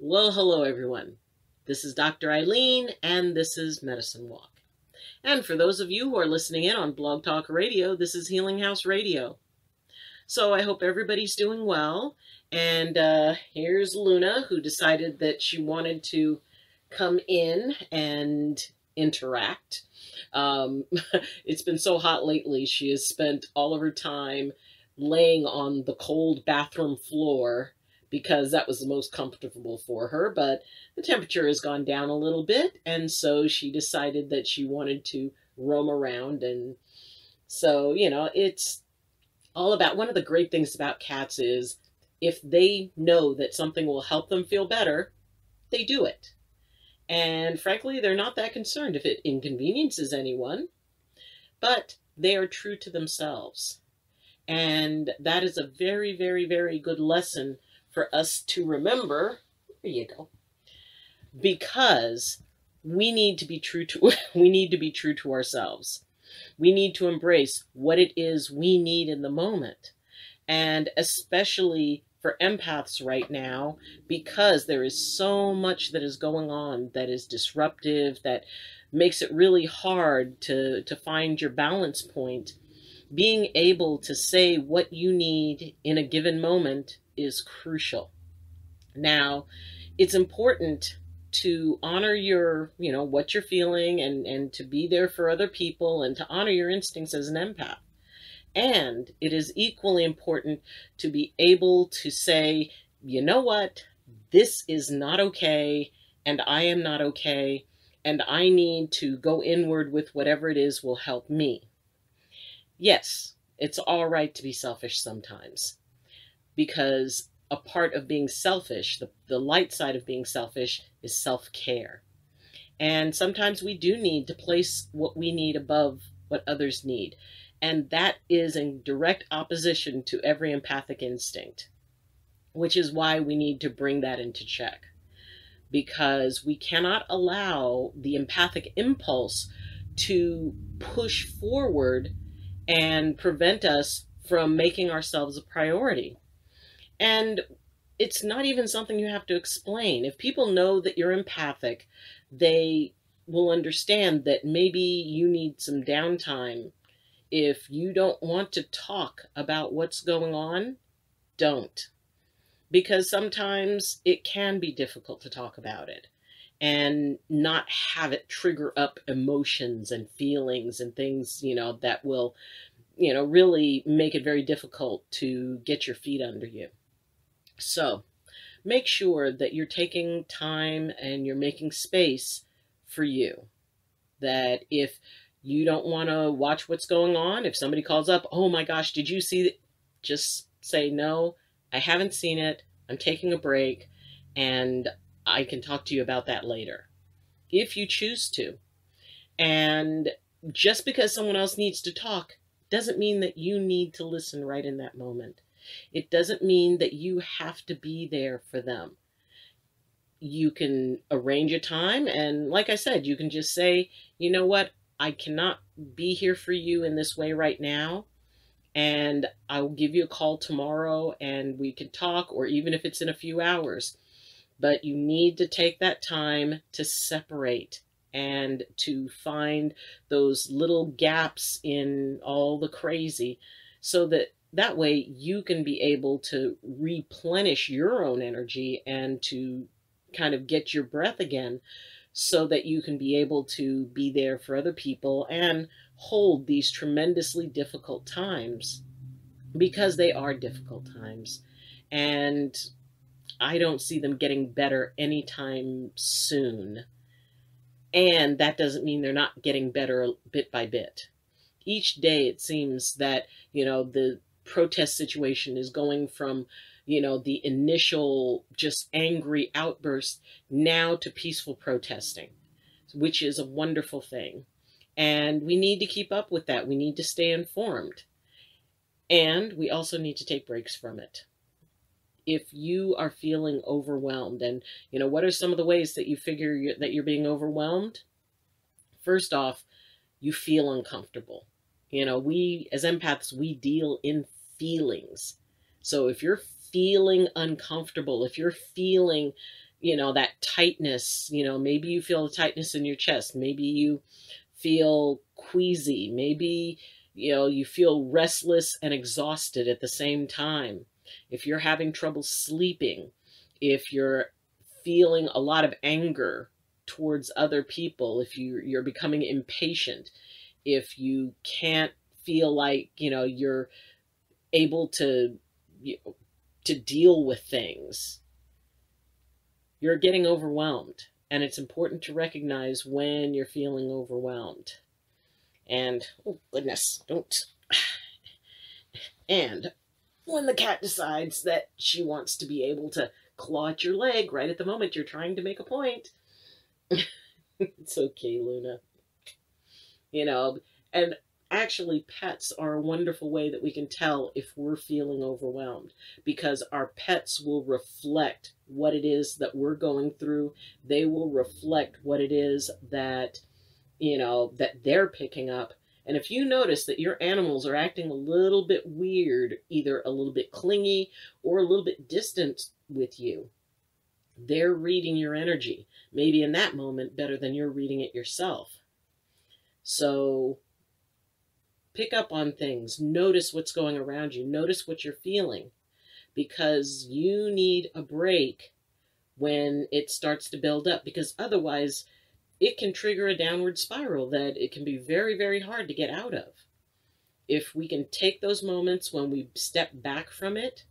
Well, hello everyone. This is Dr. Ayleen, and this is Medicine Walk. And for those of you who are listening in on Blog Talk Radio, this is Healing House Radio. So I hope everybody's doing well. And here's Luna, who decided that she wanted to come in and interact. It's been so hot lately. She has spent all of her time laying on the cold bathroom floor because that was the most comfortable for her, but the temperature has gone down a little bit, and so she decided that she wanted to roam around. And so, it's all about, one of the great things about cats is if they know that something will help them feel better, they do it. And frankly, they're not that concerned if it inconveniences anyone, but they are true to themselves. And that is a very, very, very good lesson for us to remember. There you go. Because we need to be true to ourselves. We need to embrace what it is we need in the moment. And especially for empaths right now, because there is so much that is going on that is disruptive, that makes it really hard to find your balance point. Being able to say what you need in a given moment is crucial. Now, it's important to honor your, what you're feeling and to be there for other people and to honor your instincts as an empath. And it is equally important to be able to say, you know what, this is not okay, and I am not okay, and I need to go inward with whatever it is will help me. Yes, it's all right to be selfish sometimes, because a part of being selfish, the light side of being selfish, is self-care. And sometimes we do need to place what we need above what others need. And that is in direct opposition to every empathic instinct, which is why we need to bring that into check. Because we cannot allow the empathic impulse to push forward and prevent us from making ourselves a priority. And it's not even something you have to explain. If people know that you're empathic, they will understand that maybe you need some downtime. If you don't want to talk about what's going on, don't. Because sometimes it can be difficult to talk about it and not have it trigger up emotions and feelings and things, that will, really make it very difficult to get your feet under you. So make sure that you're taking time and you're making space for you. That if you don't want to watch what's going on, if somebody calls up, oh my gosh, did you see it? Just say, no, I haven't seen it. I'm taking a break and I can talk to you about that later, if you choose to. And just because someone else needs to talk doesn't mean that you need to listen right in that moment. It doesn't mean that you have to be there for them. You can arrange a time, and like I said, you can just say, you know what, I cannot be here for you in this way right now, and I will give you a call tomorrow and we can talk, or even if it's in a few hours. But you need to take that time to separate and to find those little gaps in all the crazy, so that way you can be able to replenish your own energy and to kind of get your breath again, so that you can be able to be there for other people and hold these tremendously difficult times, because they are difficult times. And I don't see them getting better anytime soon. And that doesn't mean they're not getting better bit by bit. Each day it seems that, the protest situation is going from, the initial just angry outburst now to peaceful protesting, which is a wonderful thing. And we need to keep up with that. We need to stay informed. And we also need to take breaks from it. If you are feeling overwhelmed, and, what are some of the ways that you figure that you're being overwhelmed? First off, you feel uncomfortable. We as empaths, we deal in feelings. So if you're feeling uncomfortable, if you're feeling, that tightness, maybe you feel a tightness in your chest. Maybe you feel queasy. Maybe, you feel restless and exhausted at the same time. If you're having trouble sleeping, if you're feeling a lot of anger towards other people, if you're becoming impatient, if you can't feel like, you're able to deal with things, you're getting overwhelmed. And it's important to recognize when you're feeling overwhelmed. And, oh goodness, don't. And when the cat decides that she wants to be able to claw at your leg right at the moment you're trying to make a point. It's okay, Luna. And actually pets are a wonderful way that we can tell if we're feeling overwhelmed, because our pets will reflect what it is that we're going through. They will reflect what it is that, that they're picking up. And if you notice that your animals are acting a little bit weird, either a little bit clingy or a little bit distant with you, they're reading your energy, maybe in that moment better than you're reading it yourself. So pick up on things, notice what's going around you, notice what you're feeling, because you need a break when it starts to build up, because otherwise it can trigger a downward spiral that it can be very, very hard to get out of. If we can take those moments when we step back from it,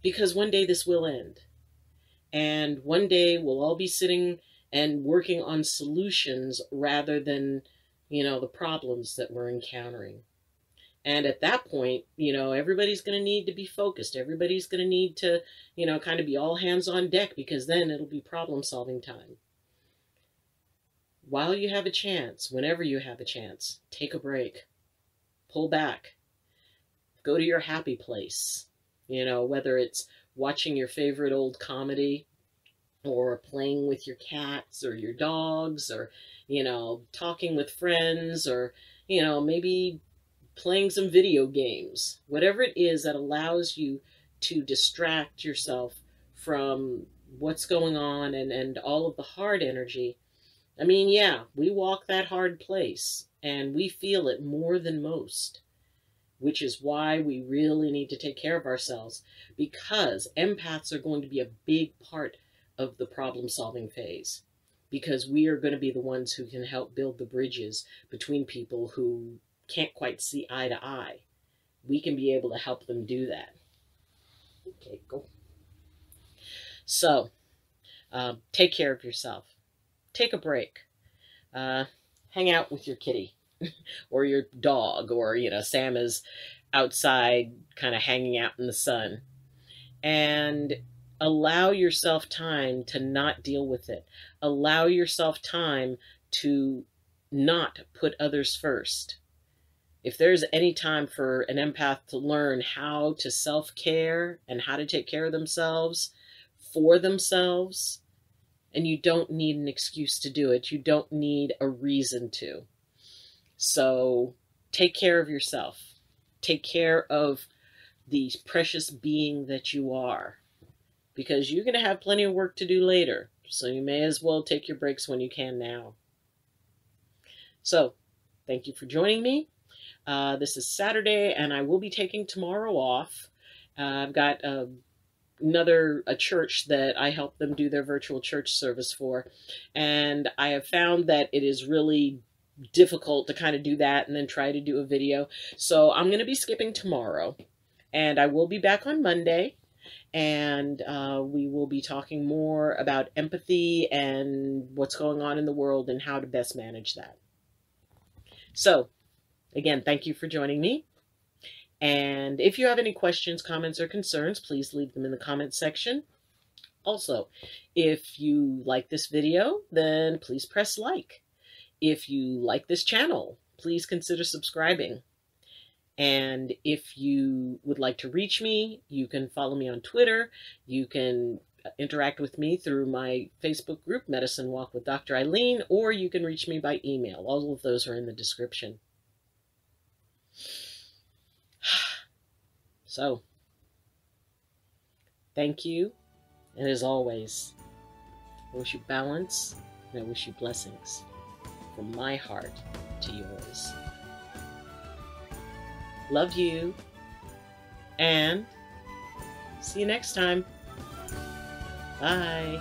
because one day this will end. And one day we'll all be sitting and working on solutions rather than, the problems that we're encountering. And at that point, everybody's going to need to be focused. Everybody's going to need to, kind of be all hands on deck, because then it'll be problem solving time. While you have a chance, whenever you have a chance, take a break, pull back, go to your happy place, whether it's watching your favorite old comedy, or playing with your cats or your dogs, or, talking with friends, or, maybe playing some video games, whatever it is that allows you to distract yourself from what's going on and all of the hard energy. I mean, yeah, we walk that hard place and we feel it more than most, which is why we really need to take care of ourselves, because empaths are going to be a big part of the problem-solving phase, because we are going to be the ones who can help build the bridges between people who can't quite see eye to eye. We can be able to help them do that. Okay, go. So, take care of yourself. Take a break. Hang out with your kitty or your dog, or, Sam is outside kind of hanging out in the sun. And allow yourself time to not deal with it. Allow yourself time to not put others first. If there's any time for an empath to learn how to self-care and how to take care of themselves for themselves, and you don't need an excuse to do it. You don't need a reason to. So take care of yourself. Take care of the precious being that you are, because you're going to have plenty of work to do later. So you may as well take your breaks when you can now. So thank you for joining me. This is Saturday, and I will be taking tomorrow off. I've got a church that I help them do their virtual church service for, and I have found that it is really difficult to kind of do that and then try to do a video. So I'm going to be skipping tomorrow, and I will be back on Monday, and we will be talking more about empathy and what's going on in the world and how to best manage that. So again, thank you for joining me. And if you have any questions, comments, or concerns, please leave them in the comments section. Also, if you like this video, then please press like. If you like this channel, please consider subscribing. And if you would like to reach me, you can follow me on Twitter. You can interact with me through my Facebook group, Medicine Walk with Dr. Ayleen, or you can reach me by email. All of those are in the description. So, thank you, and as always, I wish you balance, and I wish you blessings from my heart to yours. Love you, and see you next time. Bye.